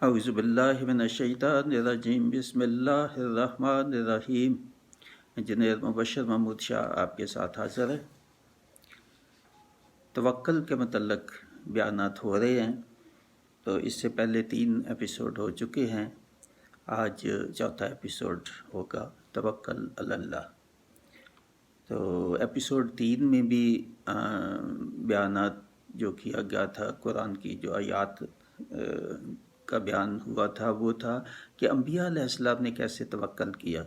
اعوذ باللہ من الشیطان الرجیم، بسم اللہ الرحمن الرحیم۔ انجینئر مبشر محمود شاہ آپ کے ساتھ حاضر ہے۔ توکل کے متعلق بیانات ہو رہے ہیں، تو اس سے پہلے 3 ایپیسوڈ ہو چکے ہیں، آج چوتھا ایپیسوڈ ہوگا توکل علی اللہ۔ تو ایپیسوڈ 3 میں بھی بیانات جو کیا گیا تھا، قرآن کی جو آیات کا بیان ہوا تھا، وہ تھا کہ انبیاء علیہ السلام نے کیسے توکل کیا،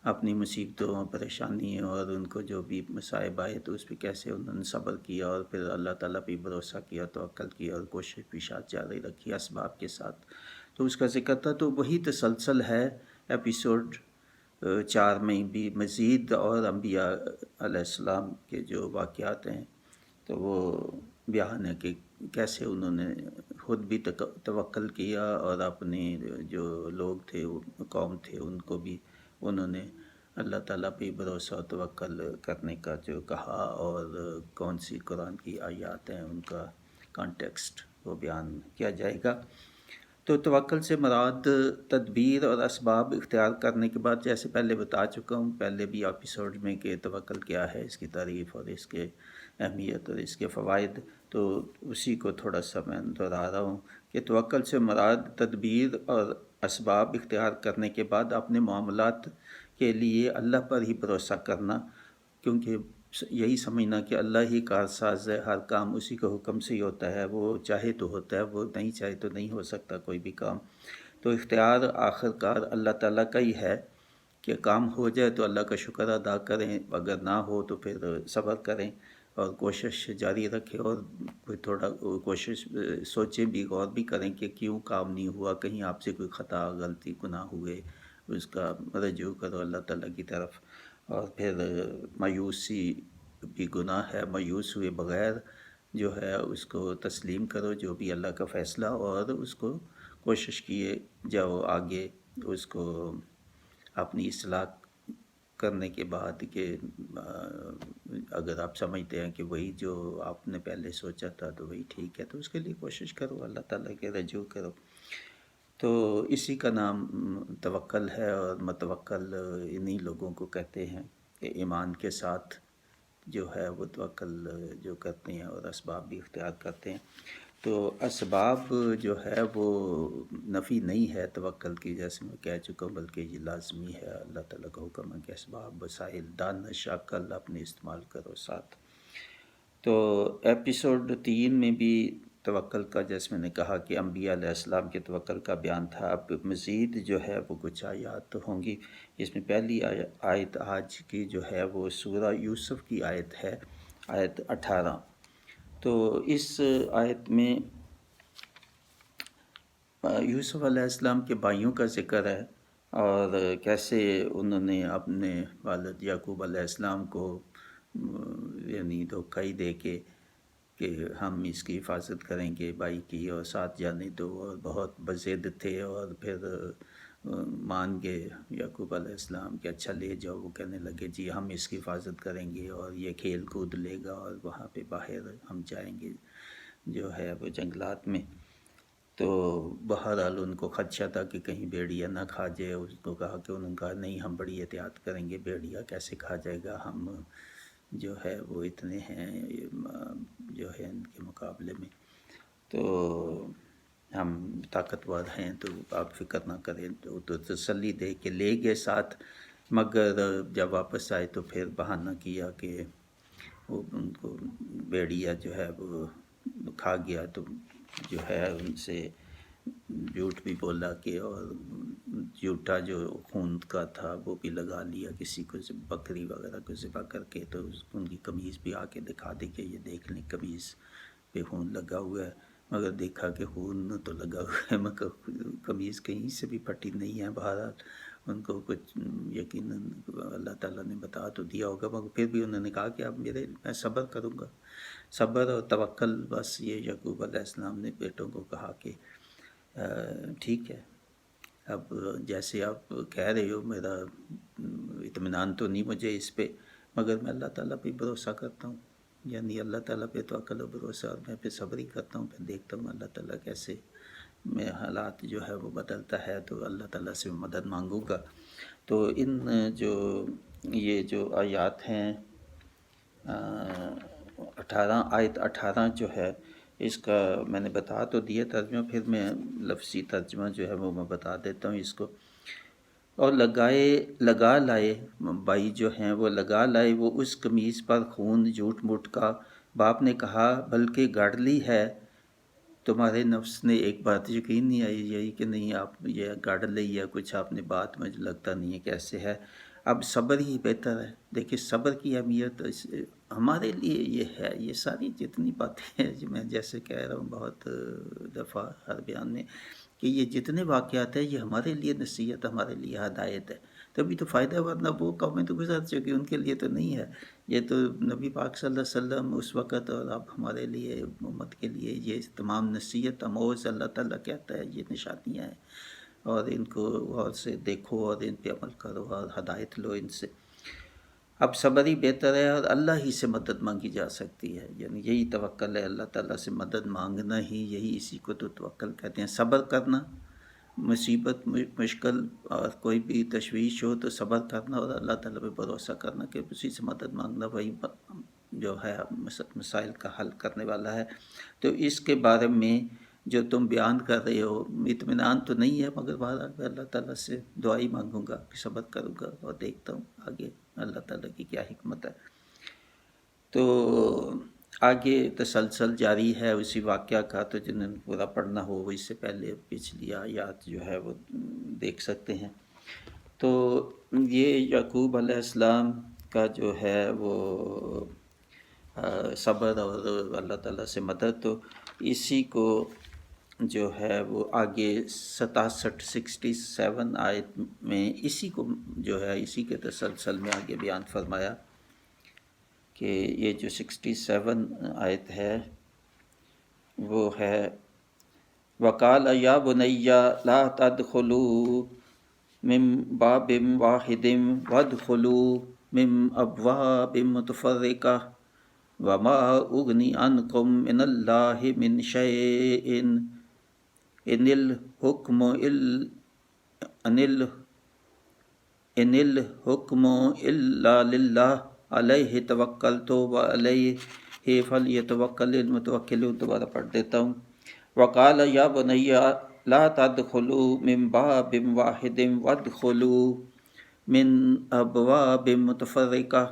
اپنی مصیبتوں، پریشانیوں اور ان کو جو بھی مصائب آئے تو اس پہ کیسے انہوں نے صبر کیا اور پھر اللہ تعالیٰ پہ بھروسہ کیا، توکل کیا اور کوشش بھی جاری رکھی اسباب کے ساتھ۔ تو اس کا ذکر تھا، تو وہی تسلسل ہے ایپیسوڈ 4 میں بھی مزید، اور انبیاء علیہ السلام کے جو واقعات ہیں تو وہ بیان ہے کہ کیسے انہوں نے خود بھی توکل کیا اور اپنے جو لوگ تھے، قوم تھے، ان کو بھی انہوں نے اللہ تعالیٰ پہ بھروسہ و توکل کرنے کا جو کہا، اور کون سی قرآن کی آیات ہیں ان کا کانٹیکسٹ وہ بیان کیا جائے گا۔ تو توکل سے مراد تدبیر اور اسباب اختیار کرنے کے بعد، جیسے پہلے بتا چکا ہوں پہلے بھی ایپیسوڈ میں کہ توکل کیا ہے، اس کی تعریف اور اس کے اہمیت اور اس کے فوائد، تو اسی کو تھوڑا سا میں دہرا رہا ہوں کہ توکل سے مراد تدبیر اور اسباب اختیار کرنے کے بعد اپنے معاملات کے لیے اللہ پر ہی بھروسہ کرنا، کیونکہ یہی سمجھنا کہ اللہ ہی کارساز ہے، ہر کام اسی کے حکم سے ہی ہوتا ہے، وہ چاہے تو ہوتا ہے، وہ نہیں چاہے تو نہیں ہو سکتا کوئی بھی کام۔ تو اختیار آخر کار اللہ تعالیٰ کا ہی ہے کہ کام ہو جائے تو اللہ کا شکر ادا کریں، اگر نہ ہو تو پھر صبر کریں اور کوشش جاری رکھیں، اور کوئی تھوڑا کوشش سوچیں بھی، غور بھی کریں کہ کیوں کام نہیں ہوا، کہیں آپ سے کوئی خطا، غلطی، گناہ ہوئے، اس کا رجوع کرو اللہ تعالیٰ کی طرف۔ اور پھر مایوسی بھی گناہ ہے، مایوس ہوئے بغیر جو ہے اس کو تسلیم کرو جو بھی اللہ کا فیصلہ، اور اس کو کوشش کیے جاؤ آگے اس کو اپنی اصلاح کرنے کے بعد، کہ اگر آپ سمجھتے ہیں کہ وہی جو آپ نے پہلے سوچا تھا تو وہی ٹھیک ہے تو اس کے لیے کوشش کرو، اللہ تعالیٰ کے رجوع کرو۔ تو اسی کا نام توکل ہے، اور متوکل انہی لوگوں کو کہتے ہیں کہ ایمان کے ساتھ جو ہے وہ توکل جو کرتے ہیں اور اسباب بھی اختیار کرتے ہیں۔ تو اسباب جو ہے وہ نفی نہیں ہے توکل کی، جیسے میں کہہ چکا ہوں، بلکہ یہ لازمی ہے، اللہ تعالیٰ کا حکم ہے کہ اسباب، وسائل، دانش، عقل اپنے استعمال کرو ساتھ۔ تو ایپیسوڈ 3 میں بھی توکل کا، جیسے میں نے کہا کہ انبیاء علیہ السلام کے توکل کا بیان تھا۔ اب مزید جو ہے وہ کچھ آیات ہوں گی، اس میں پہلی آیت آج کی جو ہے وہ سورہ یوسف کی آیت ہے، آیت 18۔ تو اس آیت میں یوسف علیہ السلام کے بھائیوں کا ذکر ہے، اور کیسے انہوں نے اپنے والد یعقوب علیہ السلام کو یعنی دھوکہ ہی دے کے کہ ہم اس کی حفاظت کریں گے بھائی کی، اور ساتھ جانے دو، اور بہت بضد تھے، اور پھر مان گئے یعقوب علیہ السلام کہ اچھا لے جاؤ۔ وہ کہنے لگے جی ہم اس کی حفاظت کریں گے، اور یہ کھیل کود لے گا، اور وہاں پہ باہر ہم جائیں گے جو ہے وہ جنگلات میں۔ تو بہرحال ان کو خدشہ تھا کہ کہیں بھیڑیا نہ کھا جائے، اس کو کہا کہ انہوں نے کہا نہیں، ہم بڑی احتیاط کریں گے، بھیڑیا کیسے کھا جائے گا، ہم جو ہے وہ اتنے ہیں جو ہے ان کے مقابلے میں، تو ہم طاقتور ہیں، تو آپ فکر نہ کریں۔ تو تسلی دے کے لے گئے ساتھ، مگر جب واپس آئے تو پھر بہانہ کیا کہ وہ ان کو بھیڑیا جو ہے وہ کھا گیا، تو جو ہے ان سے جھوٹ بھی بولا کہ، اور جھوٹا جو خون کا تھا وہ بھی لگا لیا کسی کو، بکری وغیرہ کو ذبح کر کے، تو ان کی قمیض بھی آ کے دکھا دی کہ یہ دیکھ لیں قمیض پہ خون لگا ہوا ہے، مگر دیکھا کہ خون تو لگا ہوا ہے مگر قمیض کہیں سے بھی پھٹی نہیں ہے۔ بہرحال ان کو کچھ یقیناً اللہ تعالیٰ نے بتا تو دیا ہوگا، مگر پھر بھی انہوں نے کہا کہ اب میں صبر کروں گا، صبر اور توکل، بس یہ یعقوب علیہ السلام نے بیٹوں کو کہا کہ ٹھیک ہے، اب جیسے آپ کہہ رہے ہو، میرا اطمینان تو نہیں مجھے اس پہ، مگر میں اللہ تعالیٰ پہ بھروسہ کرتا ہوں، یعنی اللہ تعالیٰ پہ توکل و بھروسہ، اور میں پہ صبر ہی کرتا ہوں، پھر دیکھتا ہوں اللہ تعالیٰ کیسے میں حالات جو ہے وہ بدلتا ہے تو اللہ تعالیٰ سے مدد مانگوں گا۔ تو ان یہ جو آیات ہیں 18 18 جو ہے اس کا میں نے بتا تو دیا ترجمہ، پھر میں لفظی ترجمہ جو ہے وہ میں بتا دیتا ہوں اس کو۔ اور لگا لائے بھائی جو ہیں وہ لگا لائے وہ اس قمیص پر خون جھوٹ موٹ کا۔ باپ نے کہا بلکہ گڑ لی ہے۔ تمہارے نفس نے ایک بات یقین نہیں آئی یہی کہ نہیں آپ یہ گڑ لی ہے کچھ آپ نے بات، مجھے لگتا نہیں ہے کیسے ہے، اب صبر ہی بہتر ہے۔ دیکھیں صبر کی اہمیت ہمارے لیے یہ ہے، یہ ساری جتنی باتیں ہیں جو میں جیسے کہہ رہا ہوں بہت دفعہ ہر بیان میں، کہ یہ جتنے واقعات ہیں یہ ہمارے لیے نصیحت، ہمارے لیے ہدایت ہے، تبھی تو فائدہ ہے، ورنہ وہ قومیں تو گزر چکی ان کے لیے تو نہیں ہے۔ یہ تو نبی پاک صلی اللہ علیہ وسلم اس وقت اور اب ہمارے لیے امت کے لیے یہ تمام نصیحت آموز اللہ تعالیٰ کہتا ہے یہ نشانیاں ہیں، اور ان کو غور سے دیکھو اور ان پہ عمل کرو اور ہدایت لو ان سے۔ اب صبر ہی بہتر ہے اور اللہ ہی سے مدد مانگی جا سکتی ہے، یعنی یہی توکل ہے، اللہ تعالیٰ سے مدد مانگنا ہی، یہی اسی کو تو توکل کہتے ہیں۔ صبر کرنا، مصیبت مشکل اور کوئی بھی تشویش ہو تو صبر کرنا اور اللہ تعالیٰ پہ بھروسہ کرنا کہ اسی سے مدد مانگنا، وہی جو ہے مسائل کا حل کرنے والا ہے۔ تو اس کے بارے میں جو تم بیان کر رہے ہو اطمینان تو نہیں ہے، مگر بہرحال میں اللہ تعالیٰ سے دعائی مانگوں گا کہ صبر کروں گا اور دیکھتا ہوں آگے اللہ تعالیٰ کی کیا حکمت ہے۔ تو آگے تسلسل جاری ہے اسی واقعہ کا، تو جنہیں پورا پڑھنا ہو وہ اس سے پہلے پچھلی آیات جو ہے وہ دیکھ سکتے ہیں۔ تو یہ یعقوب علیہ السلام کا جو ہے وہ صبر اور اللہ تعالیٰ سے مدد، تو اسی کو جو ہے وہ آگے 67 آیت میں اسی کو جو ہے اسی کے تسلسل میں آگے بیان فرمایا کہ یہ جو 67 آیت ہے وہ ہے وَقَالَ يَا بُنَيَّ لَا تَدْخُلُوا مِن بَابٍ وَاحِدٍ وَادْخُلُوا مِن أَبْوَابٍ مُتَفَرِّقَةٍ وَمَا أُغْنِي عَنْكُم مِّنَ اللَّهِ مِن شَيْءٍ إِنِ الْحُكْمُ إِلَّا لِلَّهِ عَلَيْهِ تَوَكَّلْتُ وَعَلَيْهِ فَلْيَتَوَكَّلِ الْمُتَوَكِّلُونَ۔ دوبارہ پڑھ دیتا ہوں۔ وَقَالَ يَا بُنَيَّ لَا تَدْخُلُوا مِن بَابٍ وَاحِدٍ وَادْخُلُوا مِن أَبْوَابٍ مُتَفَرِّقَةٍ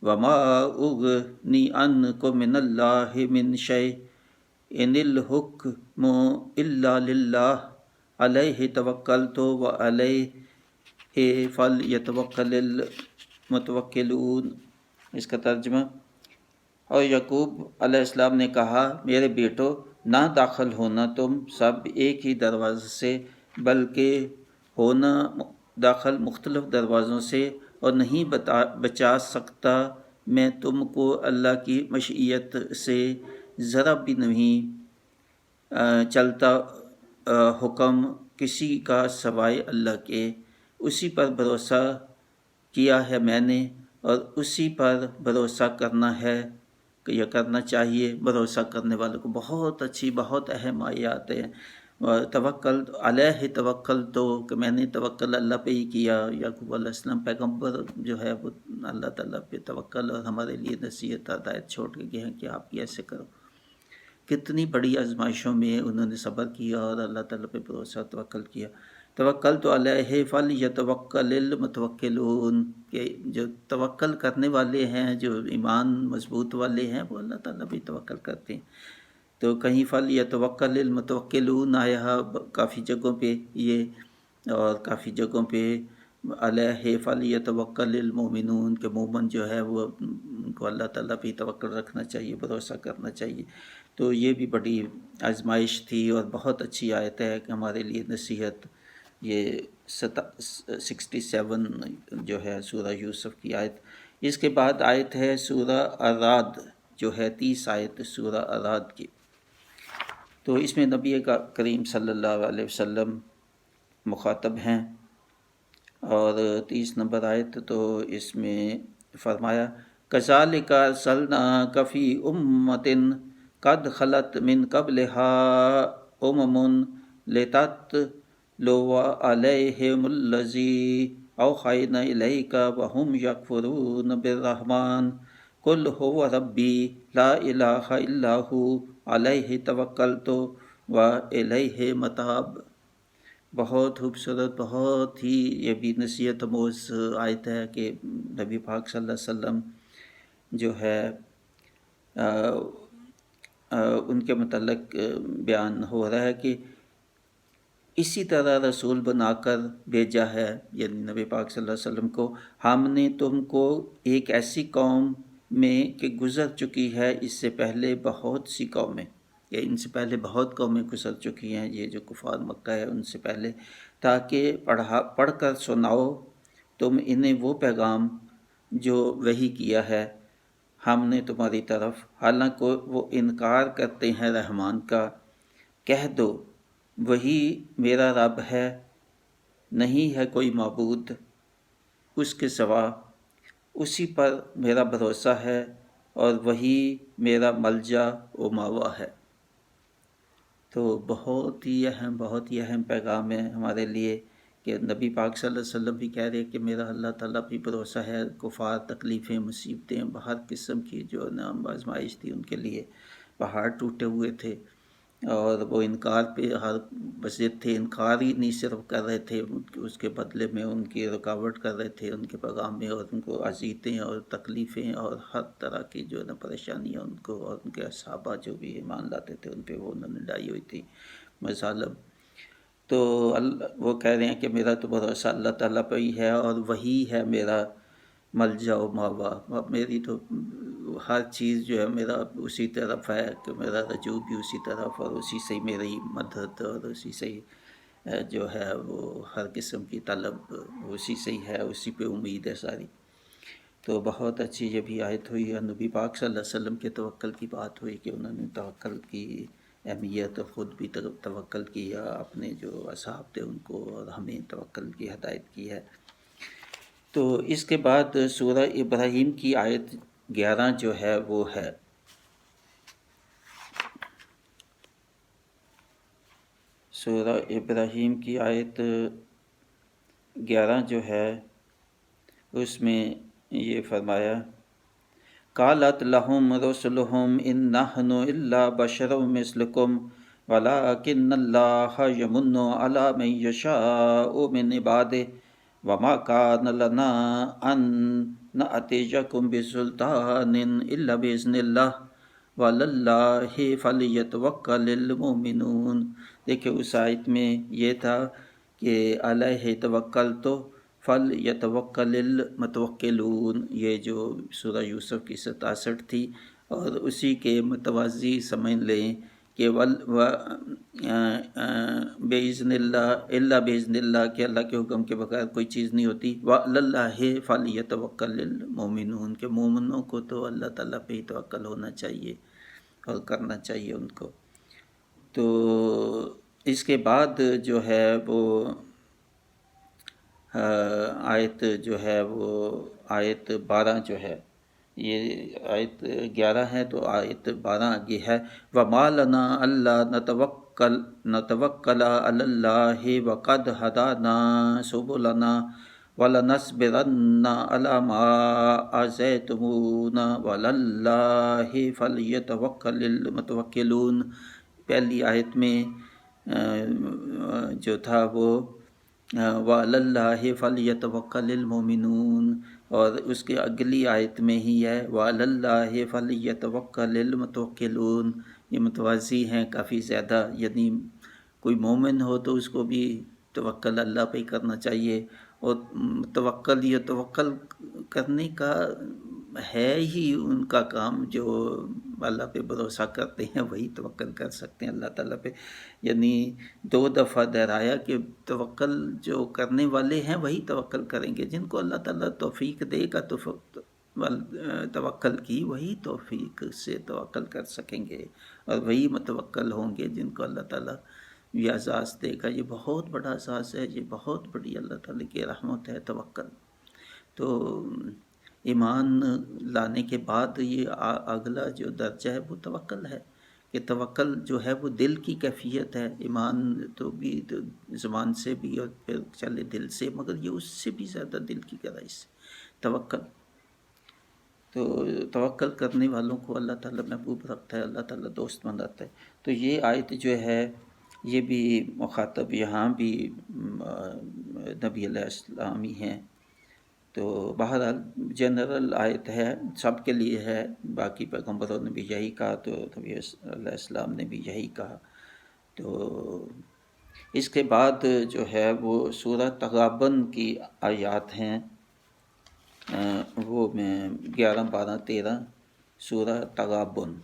وَمَا أُغْنِي عَنْكُم مِّنَ اللَّهِ مِن شَيْءٍ إِنِ الْحُكْمُ إِلَّا لِلَّهِ عَلَيْهِ تَوَكَّلْتُ وَعَلَيْهِ فَلْيَتَوَكَّلِ الْمُتَوَكِّلُونَ۔ اس کا ترجمہ: اور یعقوب علیہ السلام نے کہا میرے بیٹو نہ داخل ہونا تم سب ایک ہی دروازے سے، بلکہ ہونا داخل مختلف دروازوں سے، اور نہیں بچا سکتا میں تم کو اللہ کی مشیت سے ذرا بھی نہیں چلتا حکم کسی کا سوائے اللہ کے۔ اسی پر بھروسہ کیا ہے میں نے اور اسی پر بھروسہ کرنا ہے کہ یہ کرنا چاہیے۔ بھروسہ کرنے والوں کو بہت اچھی بہت اہم آیات ہیں۔ توکل علیہ توکل، تو کہ میں نے توکل اللہ پہ ہی کیا۔ یعقوب علیہ السلام پیغمبر جو ہے وہ اللہ تعالیٰ پہ توکل اور ہمارے لیے نصیحت ہدایت چھوڑ کے گئے ہیں کہ آپ یہ ایسے کرو۔ کتنی بڑی آزمائشوں میں انہوں نے صبر کیا اور اللہ تعالیٰ پہ بھروسہ توکل کیا۔ توکلت علیہ فلیتوکل المتوکلون، کہ جو توکل کرنے والے ہیں، جو ایمان مضبوط والے ہیں، وہ اللہ تعالیٰ پہ توکل کرتے ہیں۔ تو کہیں فلیتوکل المتوکلون آیا کافی جگہوں پہ یہ، اور کافی جگہوں پہ علیہ فلیتوکل المؤمنون، کہ مومن جو ہے وہ ان کو اللہ تعالیٰ پہ توکل رکھنا چاہیے، بھروسہ کرنا چاہیے۔ تو یہ بھی بڑی آزمائش تھی اور بہت اچھی آیت ہے کہ ہمارے لیے نصیحت۔ یہ 67 جو ہے سورہ یوسف کی آیت۔ اس کے بعد آیت ہے سورہ الرعد جو ہے 30 آیت سورہ الرعد کی۔ تو اس میں نبی کریم صلی اللہ علیہ وسلم مخاطب ہیں، اور 30 نمبر آیت تو اس میں فرمایا کذالک ارسلناک فی امۃ قد خلت من قبلہا امم لتتلو علیہم الذی اوحینا الیک وہم یکفرون بالرحمن قل هو ربی لا الہ الا ہو علیہ توکلت والیہ متاب۔ بہت خوبصورت، بہت ہی یہ بھی نصیحت آموز آیت ہے کہ نبی پاک صلی اللہ علیہ وسلم جو ہے ان کے متعلق بیان ہو رہا ہے کہ اسی طرح رسول بنا کر بھیجا ہے، یعنی نبی پاک صلی اللہ علیہ وسلم کو، ہم نے تم کو ایک ایسی قوم میں کہ گزر چکی ہے اس سے پہلے بہت سی قومیں، یا ان سے پہلے بہت قومیں گزر چکی ہیں، یہ جو کفار مکہ ہے ان سے پہلے، تاکہ پڑھ کر سناؤ تم انہیں وہ پیغام جو وحی کیا ہے ہم نے تمہاری طرف، حالانکہ وہ انکار کرتے ہیں رحمان کا۔ کہہ دو وہی میرا رب ہے، نہیں ہے کوئی معبود اس کے سوا، اسی پر میرا بھروسہ ہے اور وہی میرا ملجا و ماوا ہے۔ تو بہت ہی اہم پیغام ہے ہمارے لیے کہ نبی پاک صلی اللہ علیہ وسلم بھی کہہ رہے کہ میرا اللہ تعالیٰ بھی بھروسہ ہے، کفار تکلیفیں مصیبتیں ہر قسم کی جو آزمائش تھی ان کے لیے، پہاڑ ٹوٹے ہوئے تھے اور وہ انکار پہ ہر بضد تھے، انکار ہی نہیں صرف کر رہے تھے، اس کے بدلے میں ان کی رکاوٹ کر رہے تھے ان کے پیغام میں، اور ان کو اذیتیں اور تکلیفیں اور ہر طرح کی جو ہے نا پریشانیاں ان کو اور ان کے صحابہ جو بھی ایمان لاتے تھے ان پہ وہ انہوں نے ڈائی ہوئی تھی مظالم۔ تو وہ کہہ رہے ہیں کہ میرا تو بھروسہ اللہ تعالیٰ پہ ہی ہے اور وہی ہے میرا ملجا و ماوا، میری تو ہر چیز جو ہے میرا اسی طرف ہے کہ میرا رجوع بھی اسی طرف، اور اسی سے میری مدد اور اسی سے جو ہے وہ ہر قسم کی طلب اسی سے ہی ہے، اسی پہ امید ہے ساری۔ تو بہت اچھی یہ بھی آیت ہوئی ہے، نبی پاک صلی اللہ علیہ وسلم کے توکل کی بات ہوئی کہ انہوں نے توکل کی اہمیت اور خود بھی توکل کیا، اپنے جو اصحاب تھے ان کو اور ہمیں توکل کی ہدایت کی ہے۔ تو اس کے بعد سورہ ابراہیم کی آیت 11 جو ہے وہ ہے، سورہ ابراہیم کی آیت 11 جو ہے اس میں یہ فرمایا، قالت لہم رسلہم ان نحن الا بشر مثلکم ولکن اللہ یمن علی من یشاء من عبادہ وما کان لنا ان نأتیکم بسلطان الا باذن اللہ وعلی اللہ فلیتوکل المؤمنون۔ دیکھیں اس آیت میں یہ تھا کہ علیہ توکلت فلیتوکل المتوکلون، یہ جو سورہ یوسف کی 67 تھی، اور اسی کے متوازی سمجھ لیں کہ بِإِذْنِ اللہ الا بِإِذْنِ اللہ، کہ اللہ کے حکم کے بغیر کوئی چیز نہیں ہوتی، وَعَلَى اللَّهِ فَلْيَتَوَكَّلِ الْمُؤْمِنُونَ، کہ مومنوں کو تو اللہ تعالیٰ پہ ہی توکل ہونا چاہیے اور کرنا چاہیے ان کو۔ تو اس کے بعد جو ہے وہ آیت جو ہے وہ آیت 12 جو ہے، یہ آیت 11 ہے تو آیت 12 آگے ہے، وَمَا لَنَا أَلَّا نَتَوَكَّلَ عَلَى اللَّهِ وَقَدْ هَدَانَا سُبُلَنَا وَلَنَصْبِرَنَّ عَلَى مَا آذَيْتُمُونَا وَعَلَى اللَّهِ فَلْيَتَوَكَّلِ الْمُتَوَكِّلُونَ۔ پہلی آیت میں جو تھا وہ وَعَلَى اللَّهِ فَلْيَتَوَكَّلِ الْمُؤْمِنُونَ، اور اس کے اگلی آیت میں ہی ہے وَعَلَى اللَّهِ فَلْيَتَوَكَّلِ الْمُتَوَكِّلُونَ۔ یہ متوازی ہیں کافی زیادہ، یعنی کوئی مومن ہو تو اس کو بھی توکل اللہ پہ ہی کرنا چاہیے، اور توکل کرنے کا ہے ہی ان کا کام، جو اللہ پہ بھروسہ کرتے ہیں وہی توکل کر سکتے ہیں اللہ تعالیٰ پہ۔ یعنی 2 دفعہ دہرایا کہ توکل جو کرنے والے ہیں وہی توکل کریں گے، جن کو اللہ تعالیٰ توفیق دے گا تو توکل کی، وہی توفیق سے توکل کر سکیں گے اور وہی متوکل ہوں گے جن کو اللہ تعالیٰ یہ اعزاز دے گا۔ یہ بہت بڑا اعزاز ہے، یہ بہت بڑی اللہ تعالیٰ کی رحمت ہے توکل۔ تو ایمان لانے کے بعد یہ اگلا جو درجہ ہے وہ توکل ہے کہ توکل جو ہے وہ دل کی کیفیت ہے، ایمان تو بھی تو زبان سے بھی اور پھر چلے دل سے، مگر یہ اس سے بھی زیادہ دل کی گہرائی سے توکل. تو توکل کرنے والوں کو اللہ تعالیٰ محبوب رکھتا ہے، اللہ تعالیٰ دوست بناتا ہے. تو یہ آیت جو ہے یہ بھی مخاطب یہاں بھی نبی علیہ السلام ہی ہیں. تو بہرحال جنرل آیت ہے، سب کے لیے ہے، باقی پیغمبروں نے بھی یہی کہا تو نبی علیہ السلام نے بھی یہی کہا. تو اس کے بعد جو ہے وہ سورہ تغابن کی آیات ہیں، وہ میں 11 12 13 سورہ تغابن.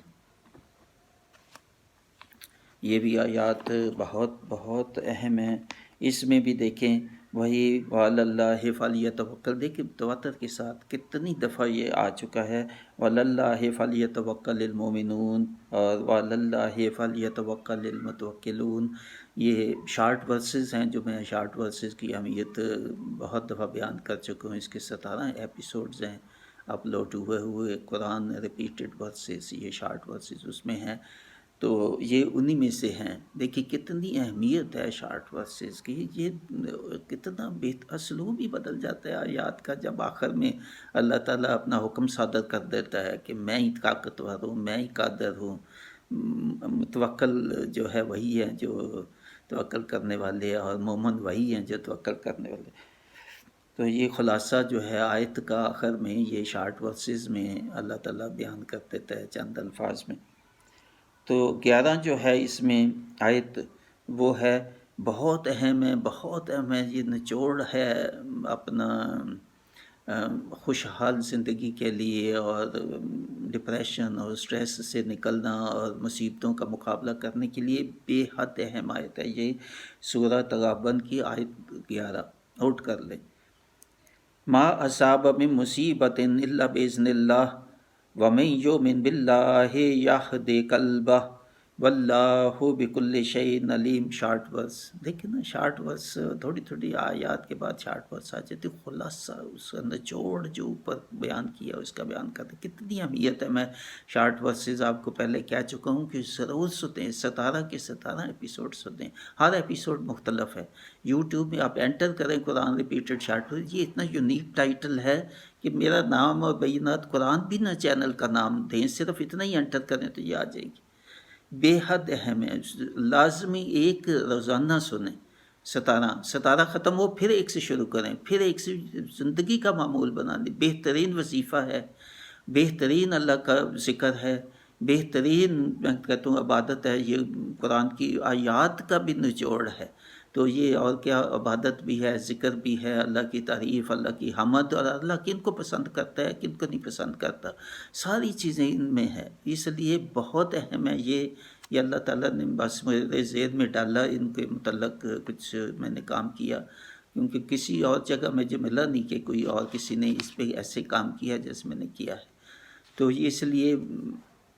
یہ بھی آیات بہت بہت اہم ہیں. اس میں بھی دیکھیں وہی وعلی اللہ فلیتوکل، دیکھیں تواتر کے ساتھ کتنی دفعہ یہ آ چکا ہے، وعلی اللہ فلیتوکل المؤمنون اور وعلی اللہ فلیتوکل المتوکلون. یہ شارٹ ورسز ہیں جو میں شارٹ ورسز کی اہمیت بہت دفعہ بیان کر چکا ہوں. اس کے 17 ایپیسوڈز ہیں اپلوڈ ہوئے قرآن ریپیٹڈ ورسز، یہ شارٹ ورسز اس میں ہیں. تو یہ انہی میں سے ہیں. دیکھیے کتنی اہمیت ہے شارٹ ورسز کی، یہ کتنا اسلوب ہی بدل جاتا ہے آیات کا جب آخر میں اللہ تعالیٰ اپنا حکم صادر کر دیتا ہے کہ میں ہی طاقتور ہوں، میں ہی قادر ہوں. متوکل جو ہے وہی ہے جو توکل کرنے والے، اور مومن وہی ہیں جو توکل کرنے والے. تو یہ خلاصہ جو ہے آیت کا آخر میں یہ شارٹ ورسز میں اللہ تعالیٰ بیان کر دیتا ہے چند الفاظ میں. تو 11 جو ہے اس میں آیت وہ ہے بہت اہم ہے، بہت اہم ہے. یہ نچوڑ ہے اپنا خوشحال زندگی کے لیے اور ڈپریشن اور سٹریس سے نکلنا اور مصیبتوں کا مقابلہ کرنے کے لیے بے حد اہم آیت ہے یہ سورہ تغابن کی آیت 11. نوٹ کر لیں. ما اصاب من مصیبت الا باذن اللہ ومن یؤمن باللہ یہد قلبہ واللہ بکل شیء علیم. شارٹ ورس دیکھیں نا، شارٹ ورس تھوڑی تھوڑی آیات کے بعد شارٹ ورس آ جاتے، خلاصہ اس کا نچوڑ جو اوپر بیان کیا اس کا بیان کرتے. کتنی اہمیت ہے. میں شارٹ ورسز آپ کو پہلے کہہ چکا ہوں کہ ضرور سنیں، 17 کے 17 ایپیسوڈ سنیں، ہر ایپیسوڈ مختلف ہے. یوٹیوب میں آپ انٹر کریں قرآن ریپیٹڈ شارٹ ورس، یہ اتنا یونیک ٹائٹل ہے کہ میرا نام اور بینات قرآن بھی نہ چینل کا نام دیں، صرف اتنا ہی انٹر کریں تو یہ آ جائے گی. بے حد اہم ہے، لازمی ایک روزانہ سنیں. 17 ختم ہو پھر ایک سے شروع کریں، پھر ایک سے زندگی کا معمول بنا لیں. بہترین وظیفہ ہے، بہترین اللہ کا ذکر ہے، بہترین میں کہتا ہوں عبادت ہے. یہ قرآن کی آیات کا بھی نچوڑ ہے. تو یہ اور کیا عبادت بھی ہے، ذکر بھی ہے، اللہ کی تعریف، اللہ کی حمد، اور اللہ کن کو پسند کرتا ہے کن کو نہیں پسند کرتا، ساری چیزیں ان میں ہے. اس لیے بہت اہم ہے یہ اللہ تعالیٰ نے بس میرے ذہن میں ڈالا، ان کے متعلق کچھ میں نے کام کیا، کیونکہ کسی اور جگہ مجھے ملا نہیں کہ کوئی اور کسی نے اس پہ ایسے کام کیا جیسے میں نے کیا ہے. تو یہ اس لیے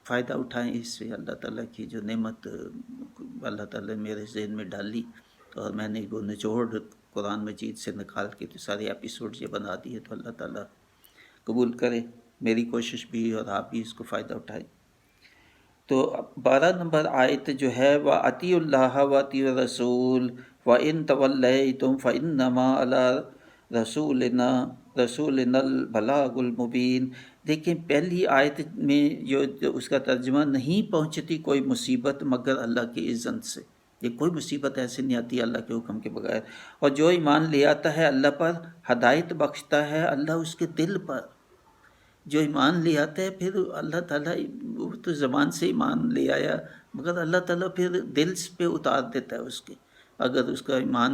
فائدہ اٹھائیں اس سے. اللہ تعالیٰ کی جو نعمت اللہ تعالیٰ نے میرے ذہن میں ڈالی اور میں نے وہ نچوڑ قرآن مجید سے نکال کے تو سارے ایپیسوڈ یہ بنا دیے، تو اللہ تعالیٰ قبول کرے میری کوشش بھی اور آپ بھی اس کو فائدہ اٹھائیں. تو 12 نمبر آیت جو ہے وَأَطِیعُوا اللَّهَ وَأَطِیعُوا الرَّسُولَ وَإِن تَوَلَّیْتُمْ فَإِنَّمَا عَلَىٰ رَسُولِنَا الْبَلَاغُ الْمُبِینُ. دیکھیں پہلی آیت میں جو اس کا ترجمہ نہیں پہنچتی کوئی مصیبت مگر اللہ کی اذن سے. یہ کوئی مصیبت ایسے نہیں آتی اللہ کے حکم کے بغیر. اور جو ایمان لے آتا ہے اللہ پر ہدایت بخشتا ہے اللہ اس کے دل پر. جو ایمان لے آتا ہے پھر اللہ تعالیٰ، وہ تو زبان سے ایمان لے آیا مگر اللہ تعالیٰ پھر دل پہ اتار دیتا ہے اس کے. اگر اس کا ایمان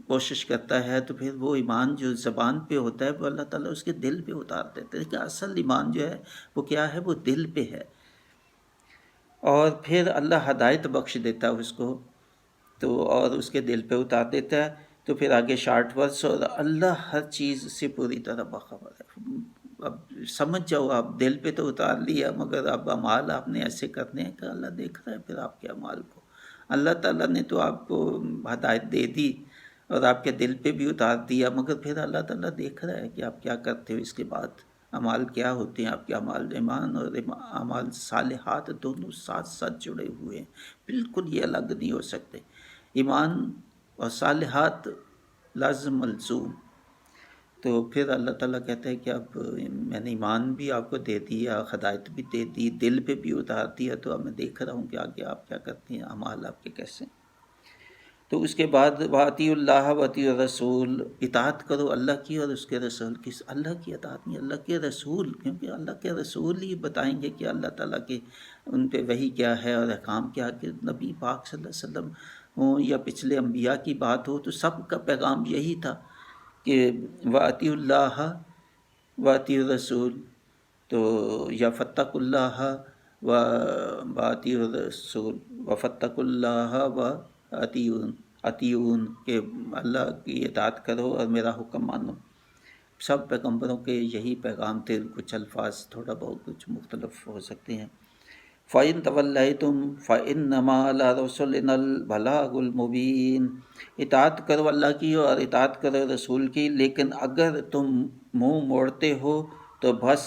کوشش کرتا ہے تو پھر وہ ایمان جو زبان پہ ہوتا ہے وہ اللہ تعالیٰ اس کے دل پہ اتار دیتا ہے. کہ اصل ایمان جو ہے وہ کیا ہے، وہ دل پہ ہے. اور پھر اللہ ہدایت بخش دیتا ہے اس کو تو، اور اس کے دل پہ اتار دیتا ہے. تو پھر آگے شارٹ ورس، اور اللہ ہر چیز سے پوری طرح باخبر ہے. اب سمجھ جاؤ، آپ دل پہ تو اتار لیا مگر اب اعمال آپ نے ایسے کرنے ہیں کہ اللہ دیکھ رہا ہے پھر آپ کے اعمال کو. اللہ تعالیٰ نے تو آپ کو ہدایت دے دی اور آپ کے دل پہ بھی اتار دیا، مگر پھر اللہ تعالیٰ دیکھ رہا ہے کہ آپ کیا کرتے ہو اس کے بعد. اعمال کیا ہوتے ہیں آپ کے اعمال؟ ایمان اور اعمال صالحات دونوں ساتھ ساتھ جڑے ہوئے ہیں، بالکل یہ الگ نہیں ہو سکتے۔ ایمان اور صالحات لازم ملزوم۔ تو پھر اللہ تعالیٰ کہتا ہے کہ اب میں نے ایمان بھی آپ کو دے دیا، ہدایت بھی دے دی، دل پہ بھی اتار دیا، تو اب میں دیکھ رہا ہوں کہ آگے آپ کیا کرتے ہیں، اعمال آپ کے کیسے ہیں۔ تو اس کے بعد واطیع اللہ واطیع الرسول، اطاعت کرو اللہ کی اور اس کے رسول کی۔ اللہ کی اطاعت نہیں، اللہ کے رسول، کیونکہ اللہ کے رسول ہی بتائیں گے کہ اللہ تعالیٰ کے ان پہ وحی کیا ہے اور احکام کیا، کہ نبی پاک صلی اللہ علیہ وسلم ہوں یا پچھلے انبیاء کی بات ہو تو سب کا پیغام یہی تھا کہ واطیع اللہ واطیع الرسول، تو یا فتق اللہ و واطیع الرسول و فتق اللہ و اطیعون، کہ اللہ کی اطاعت کرو اور میرا حکم مانو۔ سب پیغمبروں کے یہی پیغام تھے، کچھ الفاظ تھوڑا بہت کچھ مختلف ہو سکتے ہیں۔ فَإِن تَوَلَّيْتُمْ فَإِنَّمَا عَلَىٰ رَسُولِنَا الْبَلَاغُ الْمُبِينُ، اطاعت کرو اللہ کی اور اطاعت کرو رسول کی، لیکن اگر تم منہ موڑتے ہو تو بس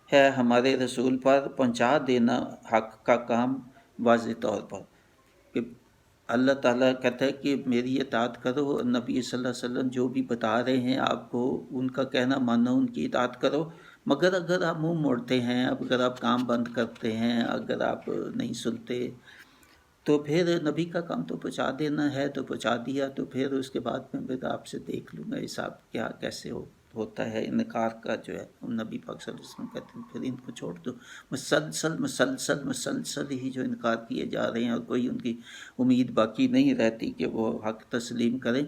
ہے ہمارے رسول پر پہنچا دینا حق کا کام واضح طور پر۔ کہ اللہ تعالیٰ کہتا ہے کہ میری اطاعت کرو، نبی صلی اللہ علیہ وسلم جو بھی بتا رہے ہیں آپ کو ان کا کہنا مانو، ان کی اطاعت کرو، مگر اگر آپ منہ موڑتے ہیں، اگر آپ کام بند کرتے ہیں، اگر آپ نہیں سنتے، تو پھر نبی کا کام تو پہنچا دینا ہے، تو پہنچا دیا، تو پھر اس کے بعد میں پھر آپ سے دیکھ لوں گا حساب کیا کیسے ہوتا ہے۔ انکار کا جو ہے نبی پاک صلی اللہ علیہ وسلم کہتے ہیں پھر ان کو چھوڑ دو، مسلسل ہی جو انکار کیے جا رہے ہیں اور کوئی ان کی امید باقی نہیں رہتی کہ وہ حق تسلیم کریں،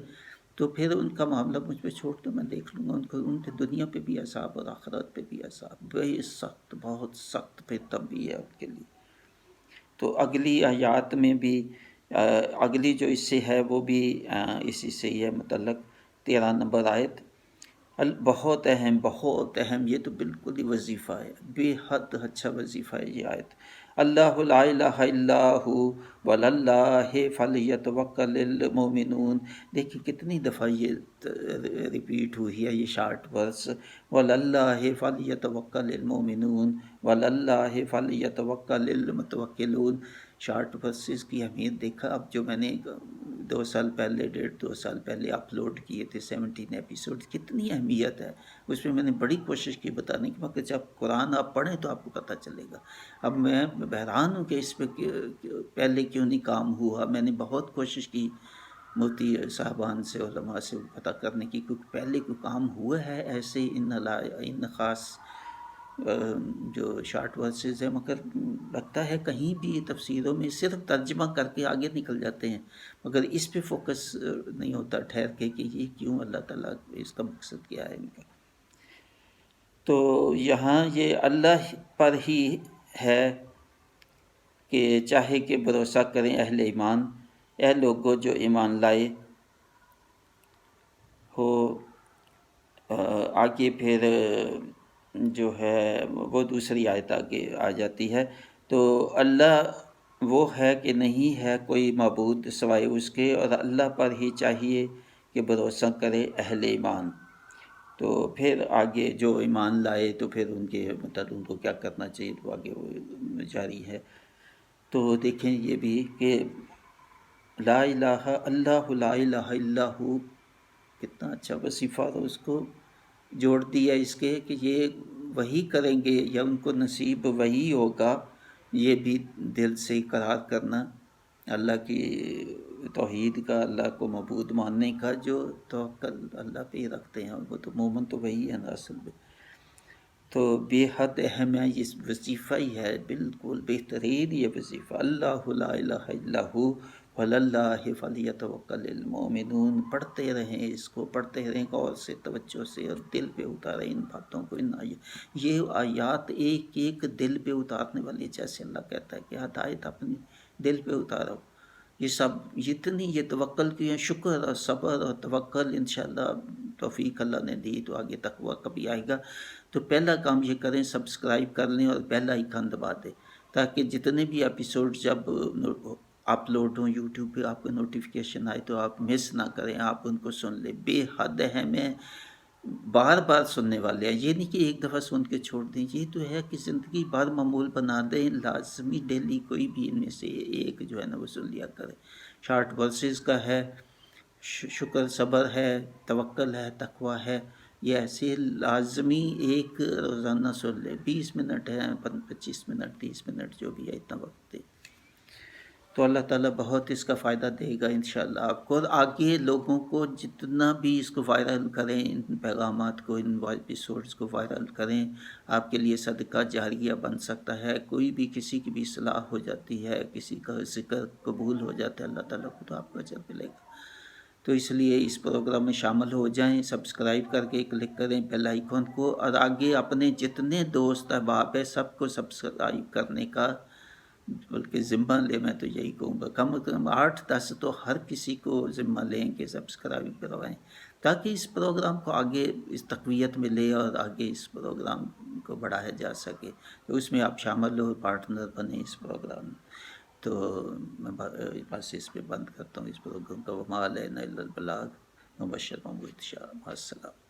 تو پھر ان کا معاملہ مجھ پہ چھوڑ دو، میں دیکھ لوں گا ان کو، ان کی دنیا پہ بھی عذاب اور آخرت پہ بھی عذاب، بے سخت، بہت سخت پھر تب بھی ہے ان کے لیے۔ تو اگلی آیات میں بھی اگلی جو اس سے ہے وہ بھی اسی سے ہی ہے متعلق، 13 نمبر آیت، بہت اہم، یہ تو بالکل ہی وظیفہ ہے، بے حد اچھا وظیفہ ہے یہ آیت۔ اللہ لا الہ الا ہو وعلی اللہ فلیتوکل المؤمنون، دیکھیں کتنی دفعہ یہ ریپیٹ ہوئی ہے یہ شارٹ ورس، وعلی اللہ فلیتوکل المؤمنون وعلی اللہ فلیتوکل المتوکلون۔ شارٹ ورسز کی اہمیت دیکھا اب جو میں نے 2 سال پہلے 1.5-2 سال پہلے اپلوڈ کیے تھے 17 ایپیسوڈ، کتنی اہمیت ہے اس میں نے بڑی کوشش کی بتانے کی، مگر جب قرآن آپ پڑھیں تو آپ کو پتہ چلے گا۔ اب میں بحران ہوں کہ اس پہ پہلے کیوں نہیں کام ہوا، میں نے بہت کوشش کی مفتی صاحبان سے، علماء سے پتہ کرنے کی، کیونکہ پہلے کوئی کام ہوا ہے ایسے ان خاص جو شارٹ ورسز ہیں، مگر لگتا ہے کہیں بھی تفسیروں میں صرف ترجمہ کر کے آگے نکل جاتے ہیں، مگر اس پہ فوکس نہیں ہوتا ٹھہر کے کہ یہ کیوں، اللہ تعالیٰ اس کا مقصد کیا ہے ان کا۔ تو یہاں یہ اللہ پر ہی ہے کہ چاہے کہ بھروسہ کریں اہل ایمان، اے لوگوں جو ایمان لائے ہو۔ آگے پھر جو ہے وہ دوسری آیت آگے آ جاتی ہے، تو اللہ وہ ہے کہ نہیں ہے کوئی معبود سوائے اس کے، اور اللہ پر ہی چاہیے کہ بھروسہ کرے اہل ایمان۔ تو پھر آگے جو ایمان لائے تو پھر ان کے مطلب ان کو کیا کرنا چاہیے، تو آگے وہ جاری ہے۔ تو دیکھیں یہ بھی کہ لا الہ اللہ لا الہ الا ہو، کتنا اچھا وظیفہ، اور اس کو جوڑ دیا اس کے کہ یہ وہی کریں گے یا ان کو نصیب وہی ہوگا، یہ بھی دل سے اقرار کرنا اللہ کی توحید کا، اللہ کو معبود ماننے کا، جو توکل اللہ پہ ہی رکھتے ہیں، وہ تو مومن تو وہی ہے نا اصل میں۔ تو بے حد اہم ہے، یہ وظیفہ ہی ہے، بالکل بہترین یہ وظیفہ، اللہ لا الہ الا ہو وعلی اللہ فلیتوکل المؤمنون۔ پڑھتے رہیں اس کو، پڑھتے رہیں غور سے، توجہ سے، اور دل پہ اتاریں ان باتوں کو، یہ آیات ایک ایک دل پہ اتارنے والی، جیسے اللہ کہتا ہے کہ ہدایت اپنی دل پہ اتارو۔ یہ سب جتنی یہ توکل کی ہے، شکر اور صبر اور توکل، انشاءاللہ توفیق اللہ نے دی تو آگے تقویٰ کبھی آئے گا۔ تو پہلا کام یہ کریں، سبسکرائب کر لیں اور بیل آئیکن دبا دیں، تاکہ جتنے بھی ایپیسوڈ جب اپلوڈ ہوں یوٹیوب پہ آپ کو نوٹیفیکیشن آئے تو آپ مس نہ کریں، آپ ان کو سن لیں۔ بے حد اہم ہے بار بار سننے والے ہیں، یہ نہیں کہ ایک دفعہ سن کے چھوڑ دیں، یہ تو ہے کہ زندگی بھر معمول بنا دیں، لازمی ڈیلی کوئی بھی ان میں سے ایک جو ہے نا وہ سن لیا کرے۔ شارٹ ورسز کا ہے، شکر صبر ہے، توکل ہے، تقوی ہے، یہ ایسے لازمی ایک روزانہ سن لے، 20 منٹ ہے، 25 منٹ، 30 منٹ، جو بھی ہے اتنا وقت دے، تو اللہ تعالیٰ بہت اس کا فائدہ دے گا انشاءاللہ آپ کو، اور آگے لوگوں کو جتنا بھی اس کو وائرل کریں، ان پیغامات کو، ان ایپیسوڈز کو وائرل کریں، آپ کے لیے صدقہ جاریہ بن سکتا ہے۔ کوئی بھی کسی کی بھی اصلاح ہو جاتی ہے، کسی کا ذکر قبول ہو جاتا ہے، اللہ تعالیٰ کو تو آپ کو اجر ملے گا۔ تو اس لیے اس پروگرام میں شامل ہو جائیں، سبسکرائب کر کے کلک کریں بیل آئیکن کو، اور آگے اپنے جتنے دوست احباب ہیں سب کو سبسکرائب کرنے کا بلکہ ذمہ لے، میں تو یہی کہوں گا کم از کم 8-10 تو ہر کسی کو ذمہ لیں کہ سبسکرائب کروائیں، تاکہ اس پروگرام کو آگے اس تقویت ملے اور آگے اس پروگرام کو بڑھایا جا سکے، تو اس میں آپ شامل ہو، پارٹنر بنیں اس پروگرام میں۔ تو میں بس اس پہ بند کرتا ہوں اس پروگرام کا، وما علینا الا البلاغ، مبشر محمود شاہ، السلام۔